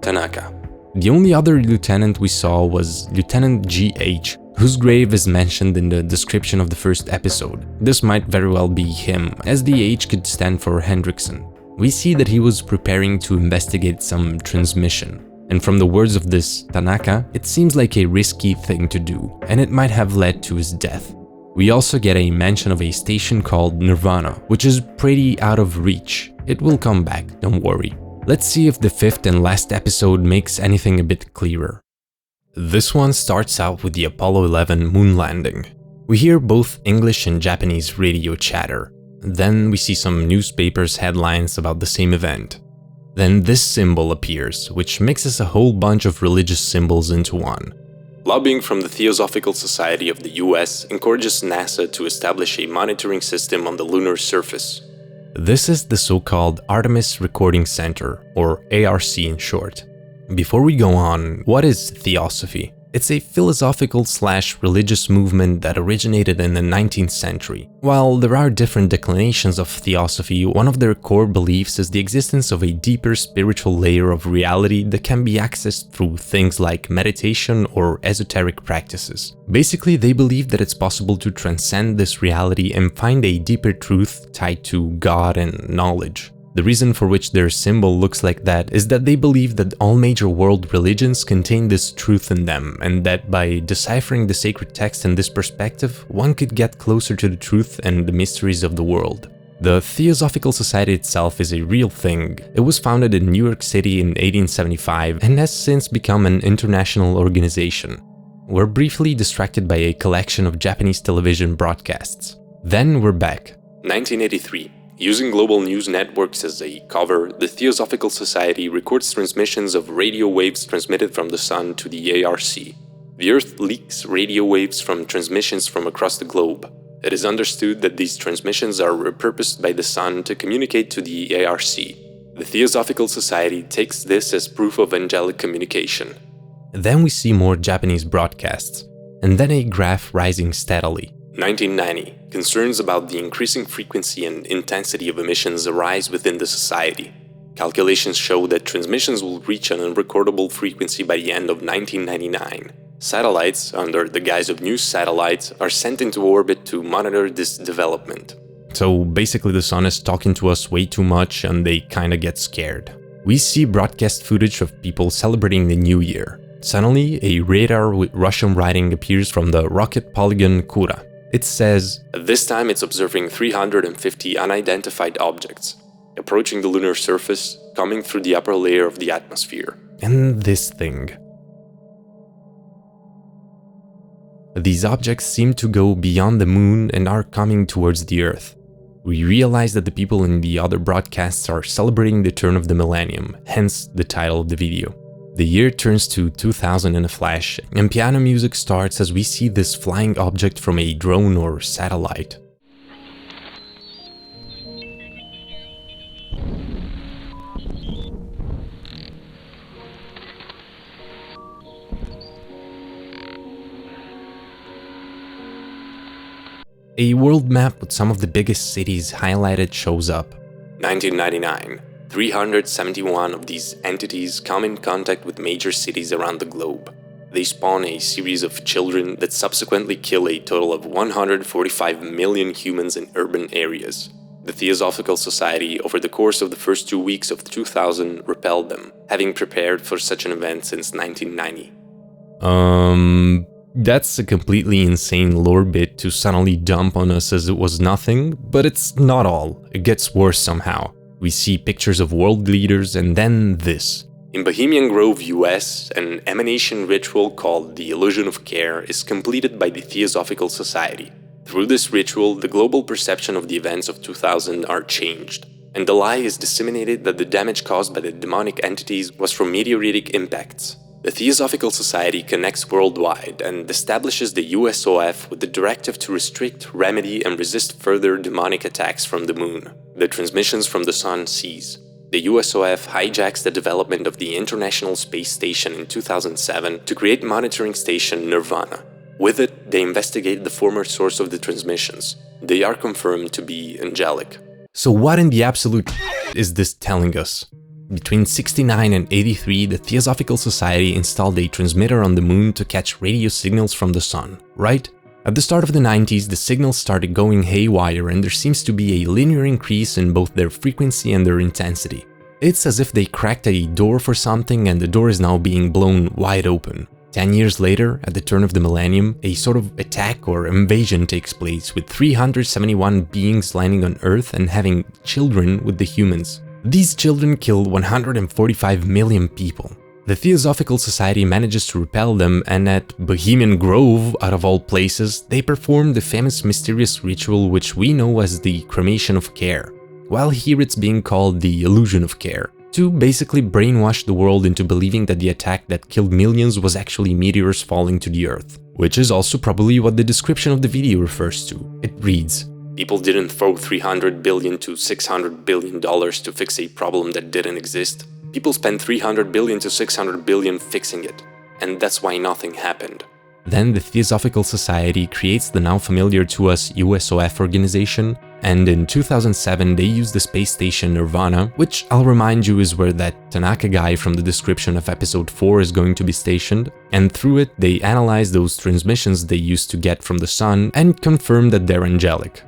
Tanaka. The only other lieutenant we saw was Lieutenant G.H., whose grave is mentioned in the description of the first episode. This might very well be him, as the H could stand for Hendrickson. We see that he was preparing to investigate some transmission. And from the words of this Tanaka, it seems like a risky thing to do, and it might have led to his death. We also get a mention of a station called Nirvana, which is pretty out of reach. It will come back, don't worry. Let's see if the fifth and last episode makes anything a bit clearer. This one starts out with the Apollo 11 moon landing. We hear both English and Japanese radio chatter. Then we see some newspapers' headlines about the same event. Then this symbol appears, which mixes a whole bunch of religious symbols into one. Lobbying from the Theosophical Society of the US encourages NASA to establish a monitoring system on the lunar surface. This is the so-called Artemis Recording Center, or ARC in short. Before we go on, what is Theosophy? It's a philosophical/religious movement that originated in the 19th century. While there are different declinations of theosophy, one of their core beliefs is the existence of a deeper spiritual layer of reality that can be accessed through things like meditation or esoteric practices. Basically, they believe that it's possible to transcend this reality and find a deeper truth tied to God and knowledge. The reason for which their symbol looks like that is that they believe that all major world religions contain this truth in them, and that by deciphering the sacred text in this perspective, one could get closer to the truth and the mysteries of the world. The Theosophical Society itself is a real thing. It was founded in New York City in 1875 and has since become an international organization. We're briefly distracted by a collection of Japanese television broadcasts. Then we're back. 1983. Using global news networks as a cover, the Theosophical Society records transmissions of radio waves transmitted from the Sun to the ARC. The Earth leaks radio waves from transmissions from across the globe. It is understood that these transmissions are repurposed by the Sun to communicate to the ARC. The Theosophical Society takes this as proof of angelic communication. Then we see more Japanese broadcasts, and then a graph rising steadily. 1990. Concerns about the increasing frequency and intensity of emissions arise within the society. Calculations show that transmissions will reach an unrecordable frequency by the end of 1999. Satellites, under the guise of news satellites, are sent into orbit to monitor this development. So basically the Sun is talking to us way too much and they kinda get scared. We see broadcast footage of people celebrating the New Year. Suddenly, a radar with Russian writing appears from the rocket polygon Kura. It says, at this time it's observing 350 unidentified objects, approaching the lunar surface, coming through the upper layer of the atmosphere. And this thing. These objects seem to go beyond the moon and are coming towards the Earth. We realize that the people in the other broadcasts are celebrating the turn of the millennium, hence the title of the video. The year turns to 2000 in a flash, and piano music starts as we see this flying object from a drone or satellite. A world map with some of the biggest cities highlighted shows up. 1999. 371 of these entities come in contact with major cities around the globe. They spawn a series of children that subsequently kill a total of 145 million humans in urban areas. The Theosophical Society, over the course of the first 2 weeks of 2000, repelled them, having prepared for such an event since 1990. That's a completely insane lore bit to suddenly dump on us as it was nothing, but it's not all. It gets worse somehow. We see pictures of world leaders and then this. In Bohemian Grove, US, an emanation ritual called the Illusion of Care is completed by the Theosophical Society. Through this ritual, the global perception of the events of 2000 are changed, and the lie is disseminated that the damage caused by the demonic entities was from meteoritic impacts. The Theosophical Society connects worldwide and establishes the USOF with the directive to restrict, remedy, and resist further demonic attacks from the moon. The transmissions from the Sun cease. The USOF hijacks the development of the International Space Station in 2007 to create monitoring station Nirvana. With it, they investigate the former source of the transmissions. They are confirmed to be angelic. So what in the absolute is this telling us? Between 69 and 83, the Theosophical Society installed a transmitter on the moon to catch radio signals from the Sun, right? At the start of the 90s, the signals started going haywire and there seems to be a linear increase in both their frequency and their intensity. It's as if they cracked a door for something and the door is now being blown wide open. 10 years later, at the turn of the millennium, a sort of attack or invasion takes place with 371 beings landing on Earth and having children with the humans. These children killed 145 million people. The Theosophical Society manages to repel them, and at Bohemian Grove, out of all places, they perform the famous mysterious ritual which we know as the Cremation of Care, while here it's being called the Illusion of Care, to basically brainwash the world into believing that the attack that killed millions was actually meteors falling to the Earth, which is also probably what the description of the video refers to. It reads, "People didn't throw $300 billion to $600 billion to fix a problem that didn't exist. People spent $300 billion to $600 billion fixing it. and that's why nothing happened. Then the Theosophical Society creates the now familiar to us USOF organization, and in 2007 they use the space station Nirvana, which I'll remind you is where that Tanaka guy from the description of episode 4 is going to be stationed, and through it they analyze those transmissions they used to get from the sun and confirm that they're angelic.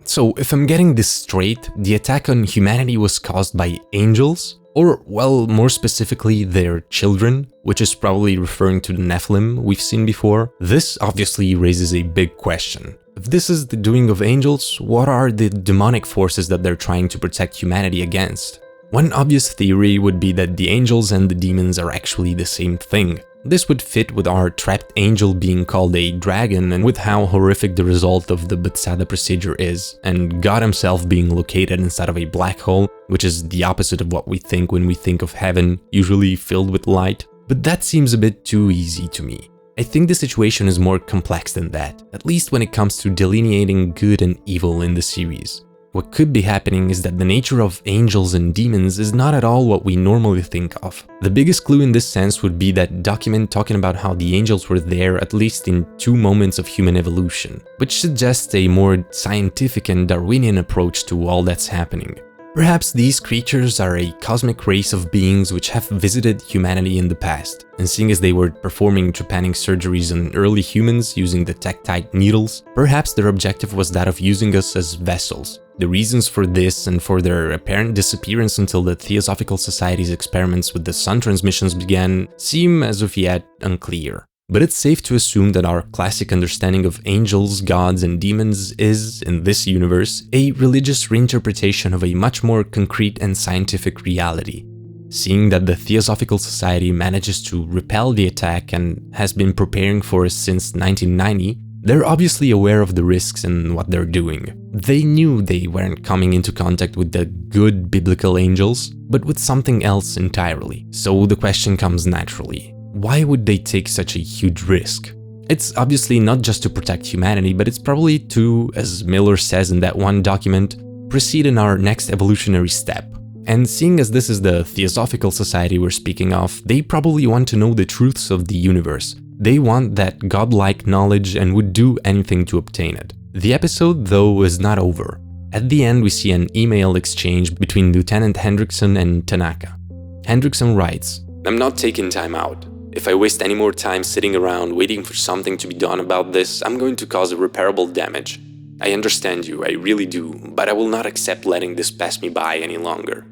So if I'm getting this straight, the attack on humanity was caused by angels? Or, well, more specifically, their children, which is probably referring to the Nephilim we've seen before. This obviously raises a big question. If this is the doing of angels, what are the demonic forces that they're trying to protect humanity against? One obvious theory would be that the angels and the demons are actually the same thing. This would fit with our trapped angel being called a dragon and with how horrific the result of the Bethzatha procedure is, and God himself being located inside of a black hole, which is the opposite of what we think when we think of heaven, usually filled with light. But that seems a bit too easy to me. I think the situation is more complex than that, at least when it comes to delineating good and evil in the series. What could be happening is that the nature of angels and demons is not at all what we normally think of. The biggest clue in this sense would be that document talking about how the angels were there at least in 2 moments of human evolution, which suggests a more scientific and Darwinian approach to all that's happening. Perhaps these creatures are a cosmic race of beings which have visited humanity in the past, and seeing as they were performing trepanning surgeries on early humans using the Tektite needles, perhaps their objective was that of using us as vessels. The reasons for this and for their apparent disappearance until the Theosophical Society's experiments with the sun transmissions began seem as of yet unclear. But it's safe to assume that our classic understanding of angels, gods, and demons is, in this universe, a religious reinterpretation of a much more concrete and scientific reality. Seeing that the Theosophical Society manages to repel the attack and has been preparing for us since 1990, they're obviously aware of the risks and what they're doing. They knew they weren't coming into contact with the good biblical angels, but with something else entirely. So the question comes naturally. Why would they take such a huge risk? It's obviously not just to protect humanity, but it's probably to, as Miller says in that one document, proceed in our next evolutionary step. And seeing as this is the Theosophical Society we're speaking of, they probably want to know the truths of the universe. They want that godlike knowledge and would do anything to obtain it. The episode, though, is not over. At the end, we see an email exchange between Lieutenant Hendrickson and Tanaka. Hendrickson writes, "I'm not taking time out. If I waste any more time sitting around waiting for something to be done about this, I'm going to cause irreparable damage. I understand you, I really do, but I will not accept letting this pass me by any longer.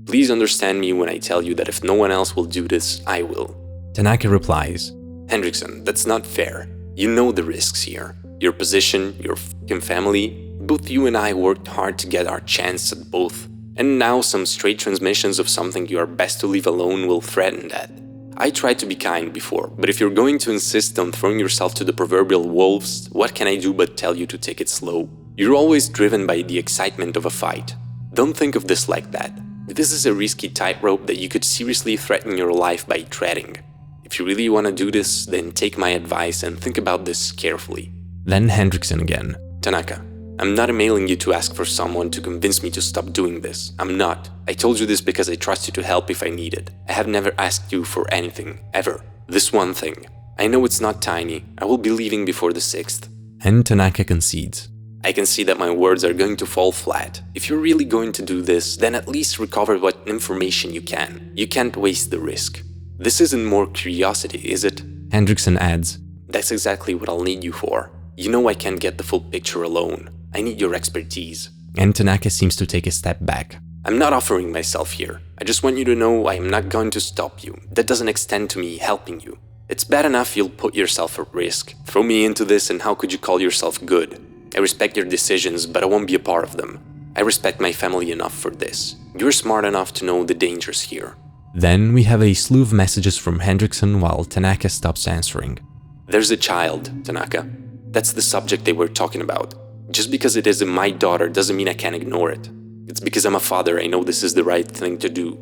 Please understand me when I tell you that if no one else will do this, I will." Tanaka replies, "Hendrickson, that's not fair. You know the risks here. Your position, your f***ing family. Both you and I worked hard to get our chance at both. And now some stray transmissions of something you are best to leave alone will threaten that. I tried to be kind before, but if you're going to insist on throwing yourself to the proverbial wolves, what can I do but tell you to take it slow? You're always driven by the excitement of a fight. Don't think of this like that. This is a risky tightrope that you could seriously threaten your life by treading. If you really want to do this, then take my advice and think about this carefully." Then Hendrickson again. "Tanaka, I'm not emailing you to ask for someone to convince me to stop doing this. I'm not. I told you this because I trust you to help if I need it. I have never asked you for anything, ever. This one thing. I know it's not tiny. I will be leaving before the 6th. And Tanaka concedes. "I can see that my words are going to fall flat. If you're really going to do this, then at least recover what information you can. You can't waste the risk. This isn't more curiosity, is it?" Hendrickson adds, "That's exactly what I'll need you for. You know I can't get the full picture alone. I need your expertise." And Tanaka seems to take a step back. "I'm not offering myself here. I just want you to know I am not going to stop you. That doesn't extend to me helping you. It's bad enough you'll put yourself at risk. Throw me into this and how could you call yourself good? I respect your decisions, but I won't be a part of them. I respect my family enough for this. You're smart enough to know the dangers here." Then we have a slew of messages from Hendrickson while Tanaka stops answering. "There's a child, Tanaka. That's the subject they were talking about. Just because it isn't my daughter doesn't mean I can't ignore it. It's because I'm a father I know this is the right thing to do.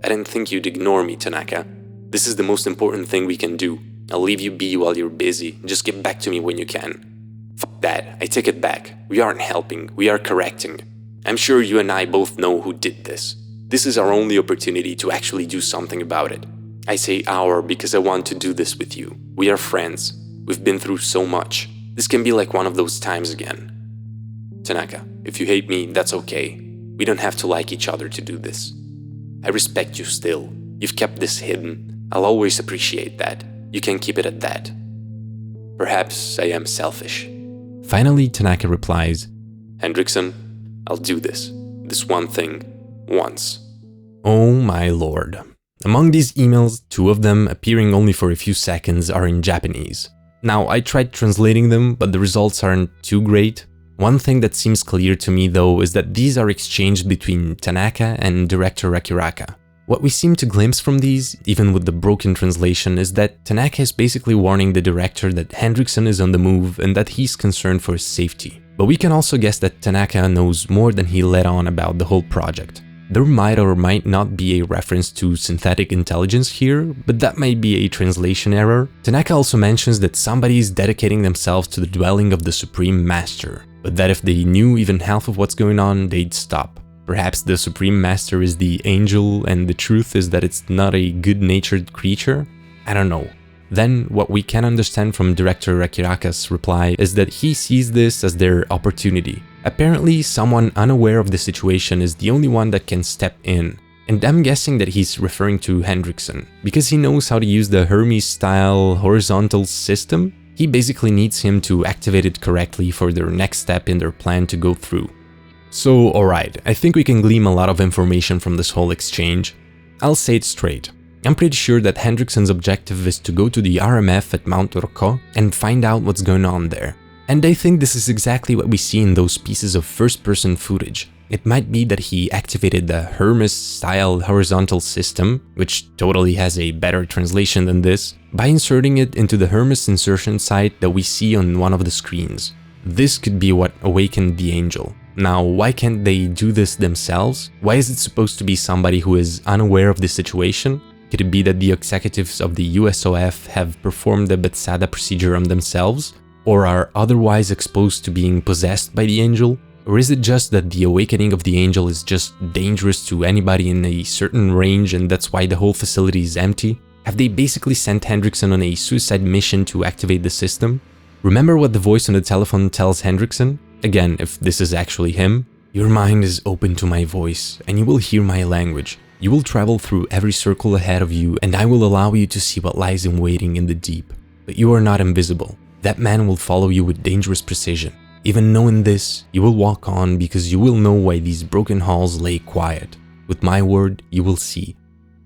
I didn't think you'd ignore me, Tanaka. This is the most important thing we can do. I'll leave you be while you're busy. Just get back to me when you can." "Fuck that, I take it back. We aren't helping, we are correcting. I'm sure you and I both know who did this. This is our only opportunity to actually do something about it. I say our because I want to do this with you. We are friends. We've been through so much. This can be like one of those times again. Tanaka, if you hate me, that's okay. We don't have to like each other to do this. I respect you still. You've kept this hidden. I'll always appreciate that. You can keep it at that. Perhaps I am selfish. Finally, Tanaka replies, Hendrickson, I'll do this one thing, once. Oh my lord. Among these emails, 2 of them, appearing only for a few seconds, are in Japanese. Now, I tried translating them, but the results aren't too great. One thing that seems clear to me though is that these are exchanged between Tanaka and director Akiraka. What we seem to glimpse from these, even with the broken translation, is that Tanaka is basically warning the director that Hendrickson is on the move and that he's concerned for his safety. But we can also guess that Tanaka knows more than he let on about the whole project. There might or might not be a reference to synthetic intelligence here, but that might be a translation error. Tanaka also mentions that somebody is dedicating themselves to the dwelling of the Supreme Master, but that if they knew even half of what's going on, they'd stop. Perhaps the Supreme Master is the angel and the truth is that it's not a good-natured creature? I don't know. Then, what we can understand from director Akiraka's reply is that he sees this as their opportunity. Apparently, someone unaware of the situation is the only one that can step in. And I'm guessing that he's referring to Hendrickson, because he knows how to use the Hermes-style horizontal system. He basically needs him to activate it correctly for their next step in their plan to go through. So, alright, I think we can glean a lot of information from this whole exchange. I'll say it straight. I'm pretty sure that Hendrickson's objective is to go to the RMF at Mount Orko and find out what's going on there. And I think this is exactly what we see in those pieces of first-person footage. It might be that he activated the Hermes-style horizontal system, which totally has a better translation than this, by inserting it into the Hermes insertion site that we see on one of the screens. This could be what awakened the angel. Now, why can't they do this themselves? Why is it supposed to be somebody who is unaware of the situation? Could it be that the executives of the USOF have performed the BETHZATA procedure on themselves? Or are otherwise exposed to being possessed by the angel? Or is it just that the awakening of the angel is just dangerous to anybody in a certain range and that's why the whole facility is empty? Have they basically sent Hendrickson on a suicide mission to activate the system? Remember what the voice on the telephone tells Hendrickson? Again, if this is actually him. Your mind is open to my voice, and you will hear my language. You will travel through every circle ahead of you, and I will allow you to see what lies in waiting in the deep. But you are not invisible. That man will follow you with dangerous precision. Even knowing this, you will walk on because you will know why these broken halls lay quiet. With my word, you will see.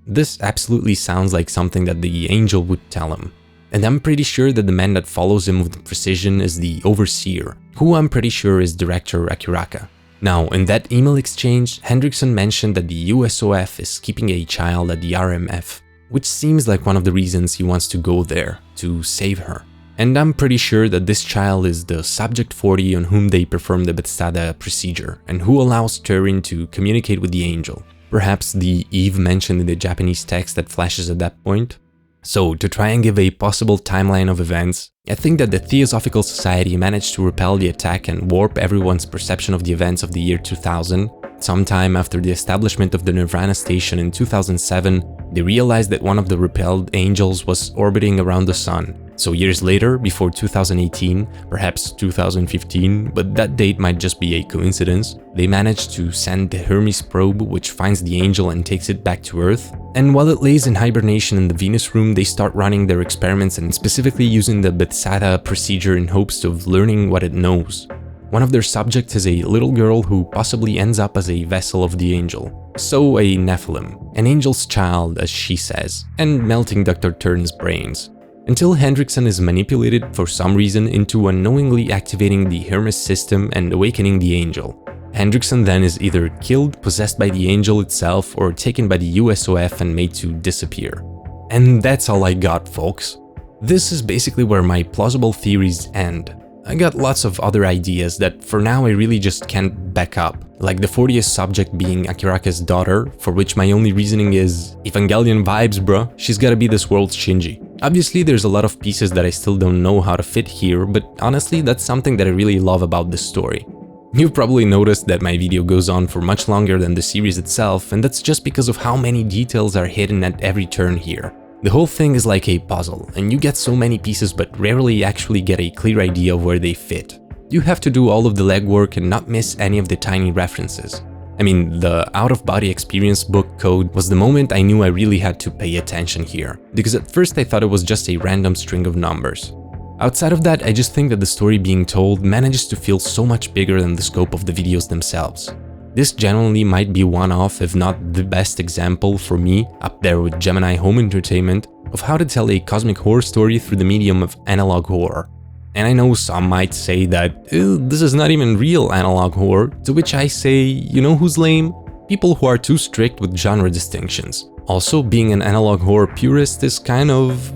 This absolutely sounds like something that the angel would tell him. And I'm pretty sure that the man that follows him with precision is the overseer, who I'm pretty sure is director Akiraka. Now, in that email exchange, Hendrickson mentioned that the USOF is keeping a child at the RMF, which seems like one of the reasons he wants to go there, to save her. And I'm pretty sure that this child is the Subject 40 on whom they perform the BETHZATA procedure, and who allows Turin to communicate with the angel. Perhaps the Eve mentioned in the Japanese text that flashes at that point. So, to try and give a possible timeline of events, I think that the Theosophical Society managed to repel the attack and warp everyone's perception of the events of the year 2000. Sometime after the establishment of the Nirvana station in 2007, they realized that one of the repelled angels was orbiting around the sun. So years later, before 2018, perhaps 2015, but that date might just be a coincidence, they managed to send the Hermes probe, which finds the angel and takes it back to Earth. And while it lays in hibernation in the Venus room, they start running their experiments and specifically using the BETHZATA procedure in hopes of learning what it knows. One of their subjects is a little girl who possibly ends up as a vessel of the angel. So a Nephilim, an angel's child, as she says, and melting Dr. Turn's brains. Until Hendrickson is manipulated for some reason into unknowingly activating the Hermes system and awakening the angel. Hendrickson then is either killed, possessed by the angel itself, or taken by the USOF and made to disappear. And that's all I got, folks. This is basically where my plausible theories end. I got lots of other ideas that for now I really just can't back up, like the 40th subject being Akiraka's daughter, for which my only reasoning is Evangelion vibes, bruh, she's gotta be this world's Shinji. Obviously there's a lot of pieces that I still don't know how to fit here, but honestly that's something that I really love about this story. You've probably noticed that my video goes on for much longer than the series itself, and that's just because of how many details are hidden at every turn here. The whole thing is like a puzzle, and you get so many pieces but rarely actually get a clear idea of where they fit. You have to do all of the legwork and not miss any of the tiny references. I mean, the out-of-body experience book code was the moment I knew I really had to pay attention here, because at first I thought it was just a random string of numbers. Outside of that, I just think that the story being told manages to feel so much bigger than the scope of the videos themselves. This generally might be one-off, if not the best example for me, up there with Gemini Home Entertainment, of how to tell a cosmic horror story through the medium of analog horror. And I know some might say that, this is not even real analog horror, to which I say, you know who's lame? People who are too strict with genre distinctions. Also, being an analog horror purist is kind of,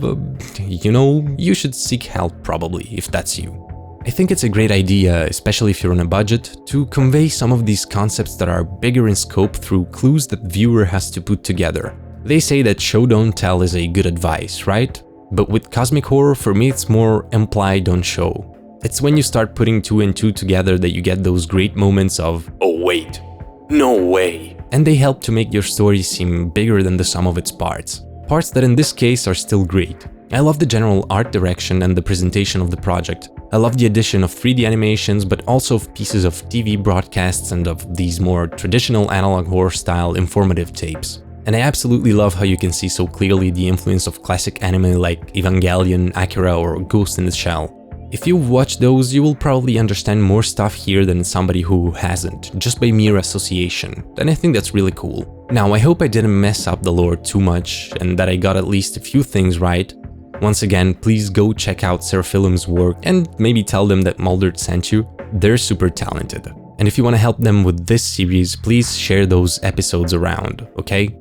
you should seek help probably, if that's you. I think it's a great idea, especially if you're on a budget, to convey some of these concepts that are bigger in scope through clues that the viewer has to put together. They say that show don't tell is a good advice, right? But with cosmic horror, for me it's more imply don't show. It's when you start putting 2 and 2 together that you get those great moments of, oh wait, no way. And they help to make your story seem bigger than the sum of its parts. Parts that in this case are still great. I love the general art direction and the presentation of the project. I love the addition of 3D animations, but also of pieces of TV broadcasts and of these more traditional analog horror style informative tapes. And I absolutely love how you can see so clearly the influence of classic anime like Evangelion, Akira or Ghost in the Shell. If you've watched those, you will probably understand more stuff here than somebody who hasn't, just by mere association, and I think that's really cool. Now, I hope I didn't mess up the lore too much, and that I got at least a few things right. Once again, please go check out Seraphilum's work and maybe tell them that Mulder sent you. They're super talented. And if you want to help them with this series, please share those episodes around, okay?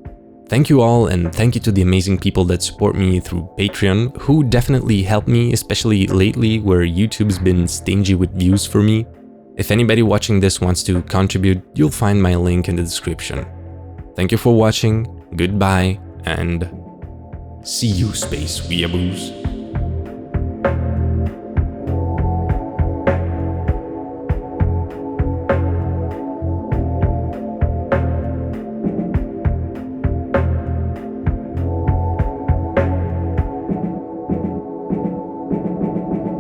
Thank you all, and thank you to the amazing people that support me through Patreon, who definitely help me, especially lately where YouTube's been stingy with views for me. If anybody watching this wants to contribute, you'll find my link in the description. Thank you for watching, goodbye, and see you, space weeaboos.